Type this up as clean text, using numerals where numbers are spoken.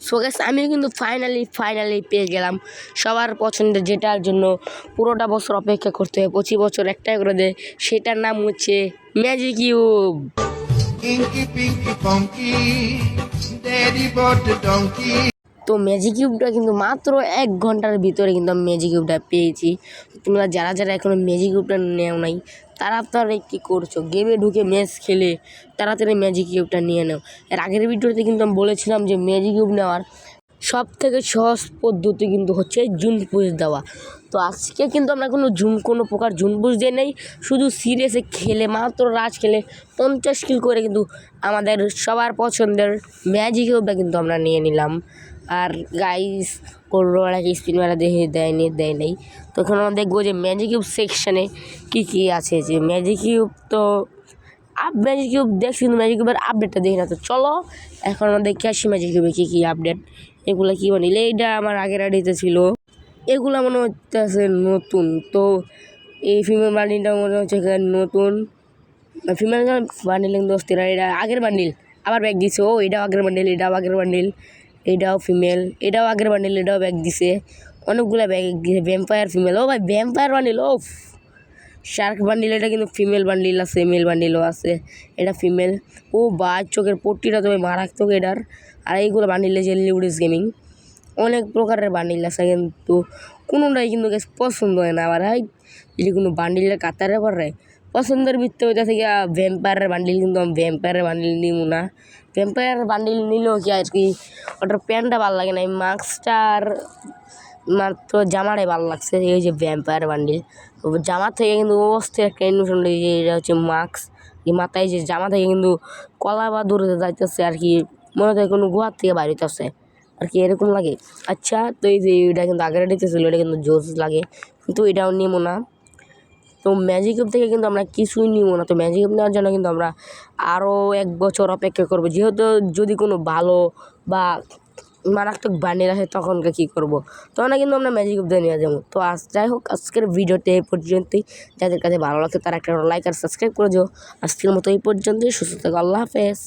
So guys আমিও কিন্তু finally পেয়ে গেলাম সবার পছন্দের, যেটার জন্য পুরোটা বছর অপেক্ষা করতে হয়, 25 বছর একটাই করে দেয়। সেটার নাম হচ্ছে magic cube. Inky Pinky Punky, Daddy bought the donkey. তো ম্যাজিক কিউবটা কিন্তু মাত্র 1 ঘন্টার ভিতরে কিন্তু আমি ম্যাজিক কিউবটা পেয়েছি। তোমরা যারা এখনো ম্যাজিক কিউবটা নেও নাই, তারা কী করছো, গেমে ঢুকে ম্যাচ খেলে তাড়াতাড়ি ম্যাজিক কিউবটা নিয়ে নাও। এর আগের ভিডিওতে কিন্তু আমি বলেছিলাম যে ম্যাজিক কিউব নেওয়ার সব থেকে সহজ পদ্ধতি কিন্তু হচ্ছে জুন পুশ দেওয়া। তো আজকে কিন্তু আমরা কোনো প্রকার জুন পুশ দিয়ে নেই, শুধু সিরিয়াসে খেলে মাত্র রাজ খেলে 50 কিল করে কিন্তু আমাদের সবার পছন্দের ম্যাজিক কিউবটা কিন্তু আমরা নিয়ে নিলাম। আর গাইস কোনোটাকে স্পিন মারা দেয় নেই। তখন আমরা দেখবো যে ম্যাজিক কিউব সেকশানে কী আছে। যে ম্যাজিক কিউব তো ম্যাজিক কিউব দেখছি, কিন্তু ম্যাজিক কিউবের আপডেটটা দেখি না। তো চলো এখন আমরা দেখে আসি ম্যাজিক কিউবে কী আপডেট, এগুলো কী বানিলে। এইটা আমার আগের আইডিতে ছিল, এগুলো মনে হচ্ছে নতুন। তো এই ফিমেল বান্ডিলটা মনে হচ্ছে নতুন। ফিমেল বান্ডিল কিন্তু অস্থির। এটা আগের বান্ডিল, আবার ব্যাগ দিছে। ও এটাও আগের বান্ডিল, এটাও আগের বান্ডিল, এটাও ফিমেল, এটাও আগের বান্ডিল, এটাও ব্যাগ দিছে। অনেকগুলো ব্যাগ দিছে। ভ্যাম্পায়ার ফিমেল, ও ভাই ভ্যাম্পায়ার বান্ডিল। ও শার্ক বান্ডিল, এটা কিন্তু ফিমেল বান্ডিল আছে, মেল বান্ডিলও আছে। এটা ফিমেল। ও বা চোখের পট্টিটা তো মারাত্মক এটার। আর এইগুলো বান্ডিল আছে লিউডিস গেমিং। অনেক প্রকারের বান্ডিল আছে, কিন্তু কোনোটাই কিন্তু পছন্দ হয় না আমার। যদি কোনো বান্ডিলের কাতারে পড়ে পছন্দের ভিত্তি হইতে থেকে ভ্যাম্পায়ারের বান্ডিল, কিন্তু আমি ভ্যাম্পায়ারের বান্ডিল নিব না। ভ্যাম্পায়ারের বান্ডিল নিলেও কি আর কি, ওটার প্যান্টটা ভালো লাগে না, এই মাস্কটার মাত্র জামাটাই ভালো লাগছে। এই যে ভ্যাম্পায়ার বান্ডিল, জামা থেকে কিন্তু অবস্থায় একটা ইনফরমেশন, এটা হচ্ছে মাস্ক, এই মাথায় যে জামা থেকে কিন্তু কলা বা দূরে যাইতেছে আর কি, মনে হয় কোনো গুহার থেকে বাইরে হইতেছে আর কি, এরকম লাগে। আচ্ছা, তো এই যে এটা কিন্তু আগের দিতেছিল, এটা কিন্তু জোস লাগে, কিন্তু এটাও নিব না। তো ম্যাজিক কিউব থেকে কিন্তু আমরা কিছুই নিব না। তো ম্যাজিক কিউব নেওয়ার জন্য কিন্তু আমরা আরও 1 বছর অপেক্ষা করবো, যেহেতু যদি কোনো ভালো বা মারাত্মক বান্ডিল আসে তখনকে কী করবো, তখন কিন্তু আমরা ম্যাজিক কিউব দিয়ে নিয়ে যাবো। তো যাই হোক, আজকের ভিডিওতে এই পর্যন্তই। যাদের কাছে ভালো লাগছে তারা একটা লাইক আর সাবস্ক্রাইব করে দিও। আজকের মতো এই পর্যন্তই। সুস্থ থাকো, আল্লাহ হাফেজ।